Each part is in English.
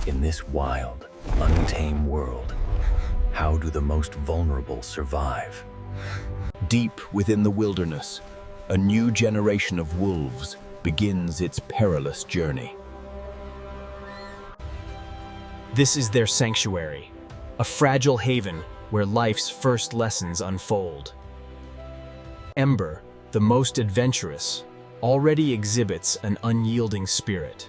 In this wild, untamed world, how do the most vulnerable survive? Deep within the wilderness, a new generation of wolves begins its perilous journey. This is their sanctuary, a fragile haven where life's first lessons unfold. Ember, the most adventurous, already exhibits an unyielding spirit.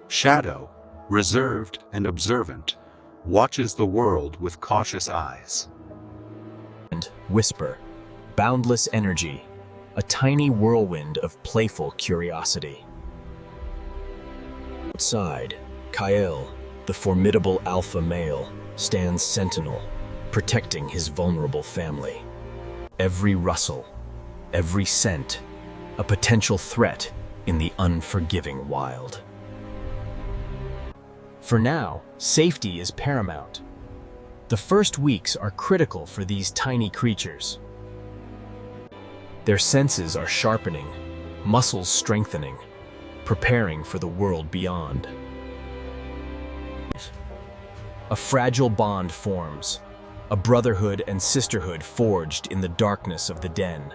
Shadow, reserved and observant, watches the world with cautious eyes. And Whisper, boundless energy, a tiny whirlwind of playful curiosity. Outside, Kyle, the formidable alpha male, stands sentinel, protecting his vulnerable family. Every rustle, every scent, a potential threat in the unforgiving wild. For now, safety is paramount. The first weeks are critical for these tiny creatures. Their senses are sharpening, muscles strengthening, preparing for the world beyond. A fragile bond forms, a brotherhood and sisterhood forged in the darkness of the den.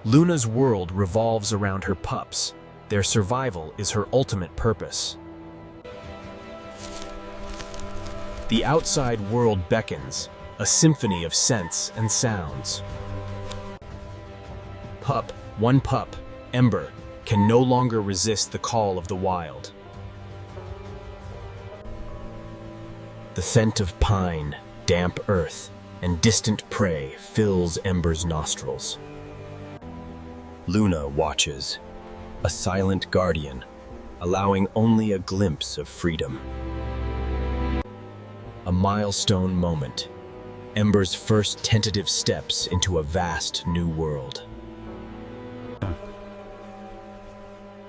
Luna's world revolves around her pups. Their survival is her ultimate purpose. The outside world beckons, a symphony of scents and sounds. One pup, Ember, can no longer resist the call of the wild. The scent of pine, damp earth, and distant prey fills Ember's nostrils. Luna watches, a silent guardian, allowing only a glimpse of freedom. A milestone moment, Ember's first tentative steps into a vast new world.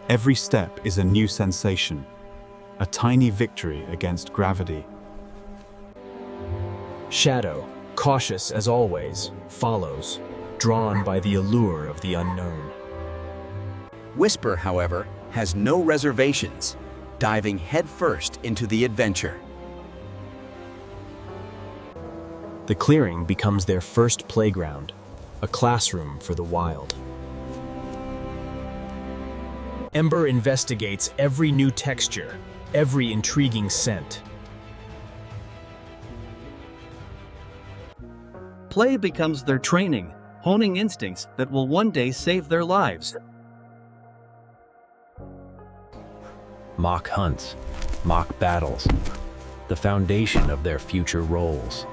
Every step is a new sensation, a tiny victory against gravity. Shadow, cautious as always, follows, drawn by the allure of the unknown. Whisper, however, has no reservations, diving headfirst into the adventure. The clearing becomes their first playground, a classroom for the wild. Ember investigates every new texture, every intriguing scent. Play becomes their training, honing instincts that will one day save their lives. Mock hunts, mock battles, the foundation of their future roles.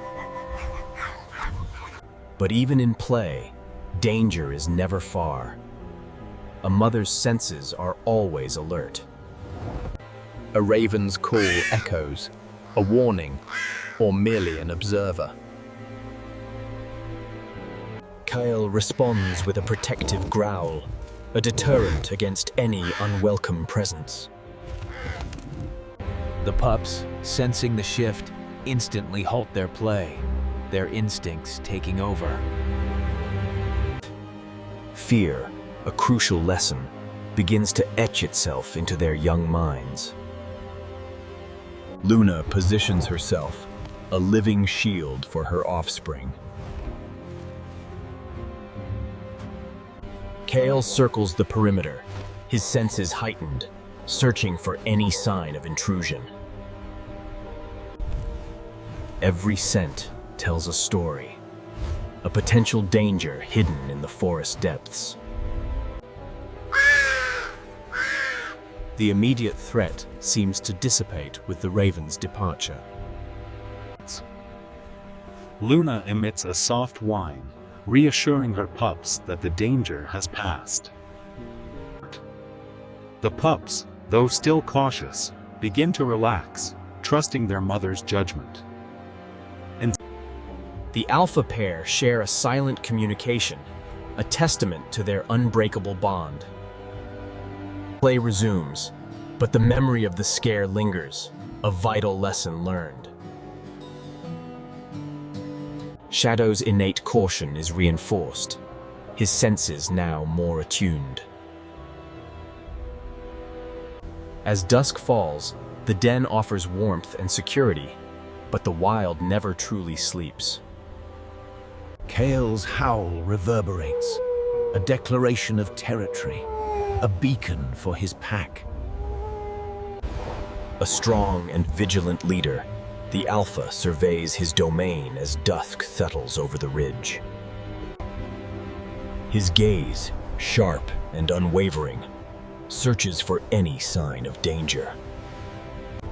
But even in play, danger is never far. A mother's senses are always alert. A raven's call echoes, a warning, or merely an observer. Kyle responds with a protective growl, a deterrent against any unwelcome presence. The pups, sensing the shift, instantly halt their play, their instincts taking over. Fear, a crucial lesson, begins to etch itself into their young minds. Luna positions herself, a living shield for her offspring. Kale circles the perimeter, his senses heightened, searching for any sign of intrusion. Every scent tells a story, a potential danger hidden in the forest depths. The immediate threat seems to dissipate with the raven's departure. Luna emits a soft whine, reassuring her pups that the danger has passed. The pups, though still cautious, begin to relax, trusting their mother's judgment. The alpha pair share a silent communication, a testament to their unbreakable bond. Play resumes, but the memory of the scare lingers, a vital lesson learned. Shadow's innate caution is reinforced, his senses now more attuned. As dusk falls, the den offers warmth and security, but the wild never truly sleeps. Kale's howl reverberates, a declaration of territory, a beacon for his pack. A strong and vigilant leader, the alpha surveys his domain as dusk settles over the ridge. His gaze, sharp and unwavering, searches for any sign of danger.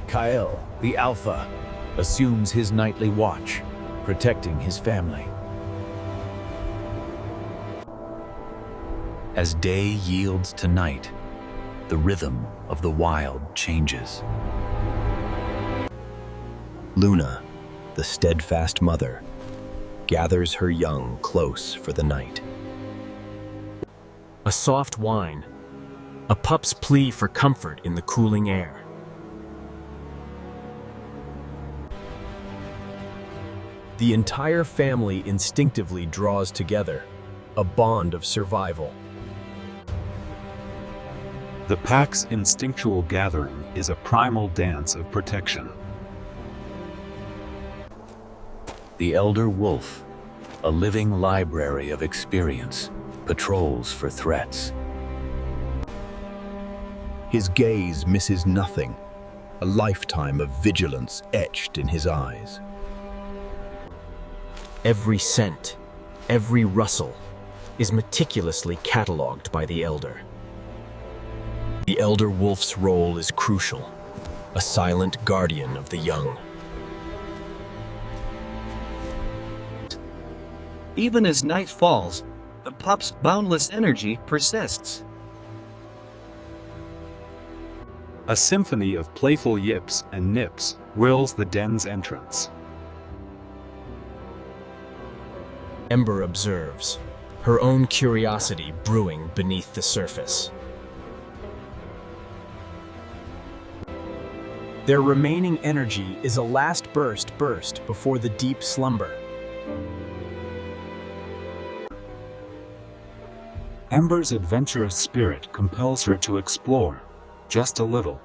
Kyle, the alpha, assumes his nightly watch, protecting his family. As day yields to night, the rhythm of the wild changes. Luna, the steadfast mother, gathers her young close for the night. A soft whine, a pup's plea for comfort in the cooling air. The entire family instinctively draws together, a bond of survival. The pack's instinctual gathering is a primal dance of protection. The elder wolf, a living library of experience, patrols for threats. His gaze misses nothing, a lifetime of vigilance etched in his eyes. Every scent, every rustle, is meticulously catalogued by the elder. The elder wolf's role is crucial, a silent guardian of the young. Even as night falls, the pup's boundless energy persists. A symphony of playful yips and nips whirls the den's entrance. Ember observes, her own curiosity brewing beneath the surface. Their remaining energy is a last burst before the deep slumber. Ember's adventurous spirit compels her to explore, just a little.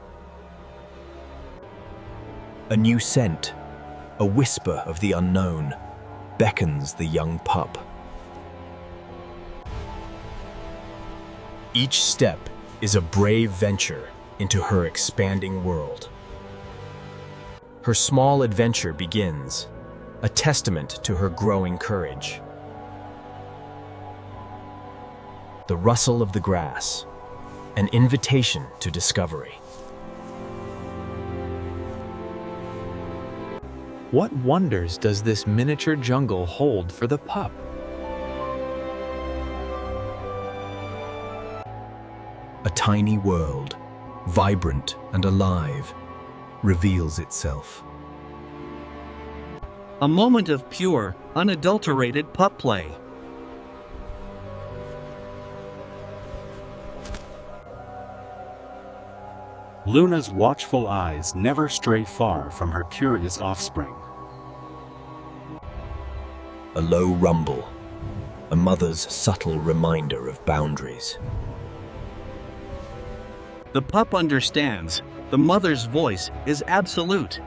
A new scent, a whisper of the unknown, beckons the young pup. Each step is a brave venture into her expanding world. Her small adventure begins, a testament to her growing courage. The rustle of the grass, an invitation to discovery. What wonders does this miniature jungle hold for the pup? A tiny world, vibrant and alive, reveals itself. A moment of pure, unadulterated pup play. Luna's watchful eyes never stray far from her curious offspring. A low rumble, a mother's subtle reminder of boundaries. The pup understands. The mother's voice is absolute.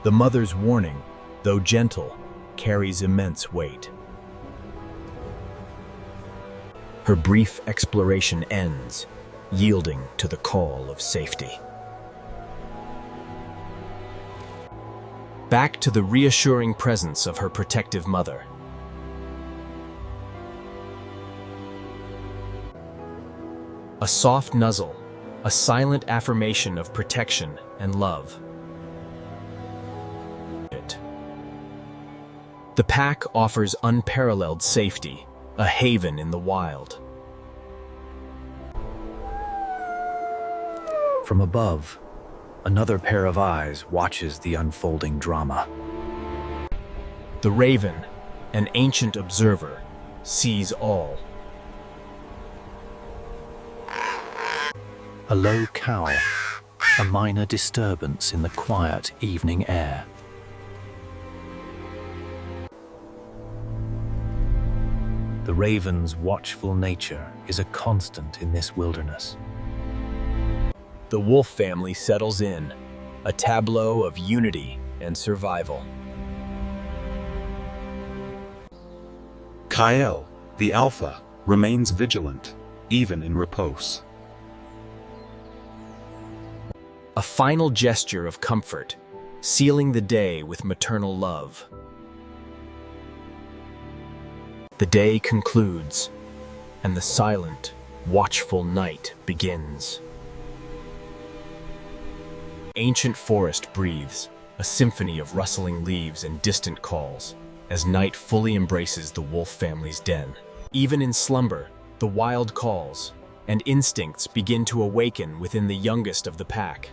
The mother's warning, though gentle, carries immense weight. Her brief exploration ends, yielding to the call of safety. Back to the reassuring presence of her protective mother. A soft nuzzle, a silent affirmation of protection and love. The pack offers unparalleled safety, a haven in the wild. From above, another pair of eyes watches the unfolding drama. The raven, an ancient observer, sees all. A low cow, a minor disturbance in the quiet evening air. The raven's watchful nature is a constant in this wilderness. The wolf family settles in, a tableau of unity and survival. Kael, the alpha, remains vigilant, even in repose. A final gesture of comfort, sealing the day with maternal love. The day concludes, and the silent, watchful night begins. Ancient forest breathes, a symphony of rustling leaves and distant calls, as night fully embraces the wolf family's den. Even in slumber, the wild calls, and instincts begin to awaken within the youngest of the pack.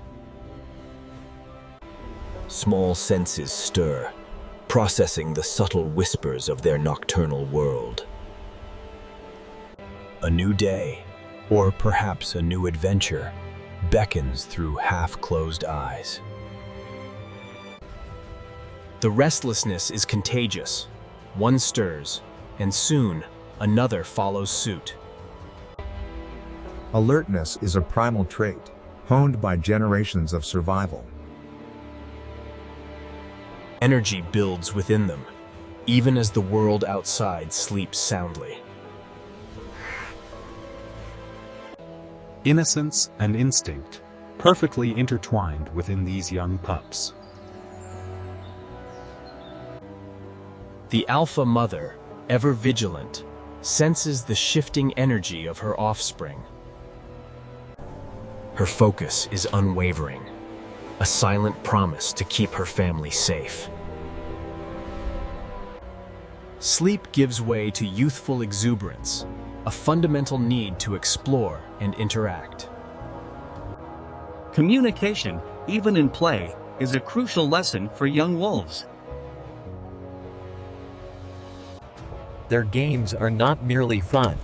Small senses stir, processing the subtle whispers of their nocturnal world. A new day, or perhaps a new adventure, beckons through half-closed eyes. The restlessness is contagious. One stirs, and soon another follows suit. Alertness is a primal trait, honed by generations of survival. Energy builds within them, even as the world outside sleeps soundly. Innocence and instinct, perfectly intertwined within these young pups. The alpha mother, ever vigilant, senses the shifting energy of her offspring. Her focus is unwavering, a silent promise to keep her family safe. Sleep gives way to youthful exuberance, a fundamental need to explore and interact. Communication, even in play, is a crucial lesson for young wolves. Their games are not merely fun.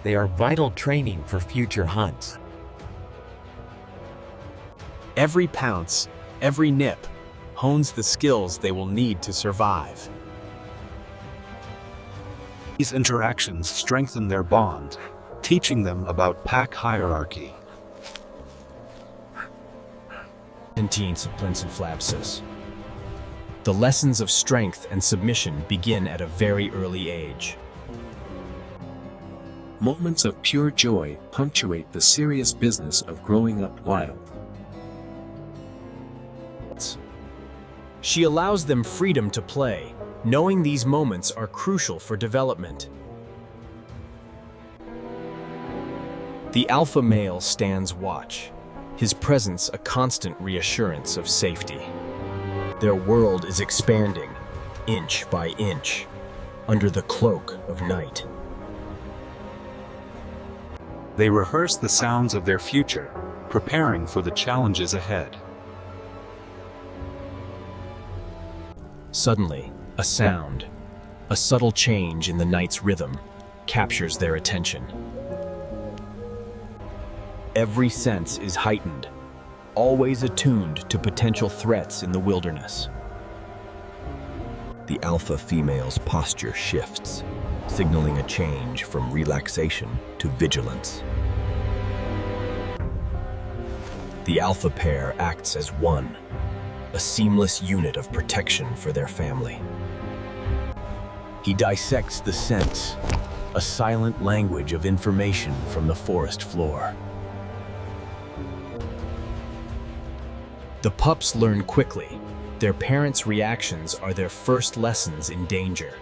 They are vital training for future hunts. Every pounce, every nip, hones the skills they will need to survive. These interactions strengthen their bond, teaching them about pack hierarchy. The lessons of strength and submission begin at a very early age. Moments of pure joy punctuate the serious business of growing up wild. She allows them freedom to play, knowing these moments are crucial for development. The alpha male stands watch, his presence a constant reassurance of safety. Their world is expanding, inch by inch, under the cloak of night. They rehearse the sounds of their future, preparing for the challenges ahead. Suddenly, a sound, a subtle change in the night's rhythm, captures their attention. Every sense is heightened, always attuned to potential threats in the wilderness. The alpha female's posture shifts, signaling a change from relaxation to vigilance. The alpha pair acts as one, a seamless unit of protection for their family. He dissects the scents, a silent language of information from the forest floor. The pups learn quickly. Their parents' reactions are their first lessons in danger.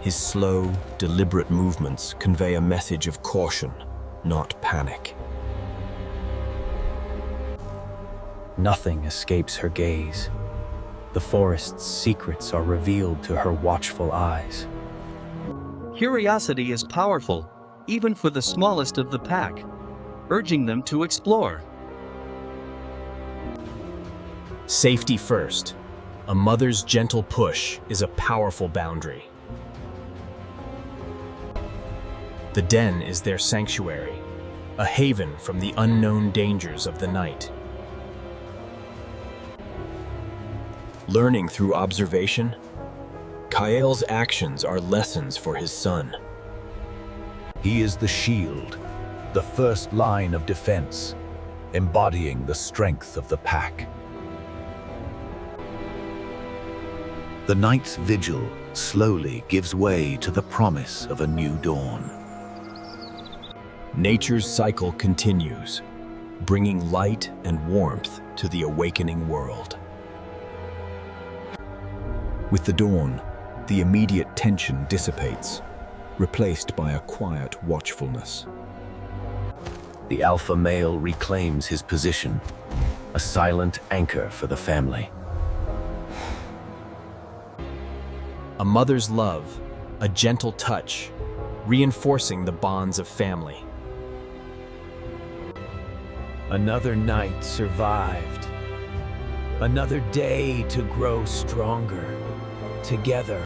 His slow, deliberate movements convey a message of caution, not panic. Nothing escapes her gaze. The forest's secrets are revealed to her watchful eyes. Curiosity is powerful, even for the smallest of the pack, urging them to explore. Safety first. A mother's gentle push is a powerful boundary. The den is their sanctuary, a haven from the unknown dangers of the night. Learning through observation, Kael's actions are lessons for his son. He is the shield, the first line of defense, embodying the strength of the pack. The night's vigil slowly gives way to the promise of a new dawn. Nature's cycle continues, bringing light and warmth to the awakening world. With the dawn, the immediate tension dissipates, replaced by a quiet watchfulness. The alpha male reclaims his position, a silent anchor for the family. A mother's love, a gentle touch, reinforcing the bonds of family. Another night survived. Another day to grow stronger. Together.